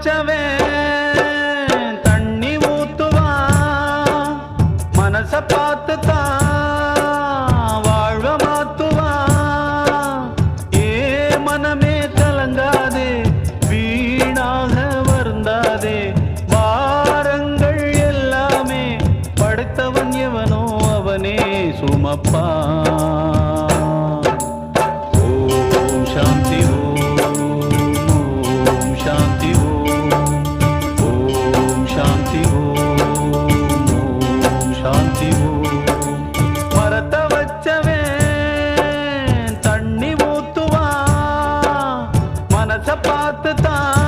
வச்சவன் தண்ணி ஊத்துவான், மனச பார்த்து தான் வாழ்வ மாத்துவான். ஏ மனமே கலங்காதே, வீணாக வருந்தாதே, பாரங்கள் எல்லாமே படைத்தவன் எவனோ அவனே சுமப்பான். ஓம் சாந்தி ஓம், ஓம் சாந்தி ஓம், ஓம் சாந்தி ஓம், ஓம் சாந்தி ஓம். மரத்த வச்சவன் தண்ணி ஊத்துவான், மனச பார்த்து தான்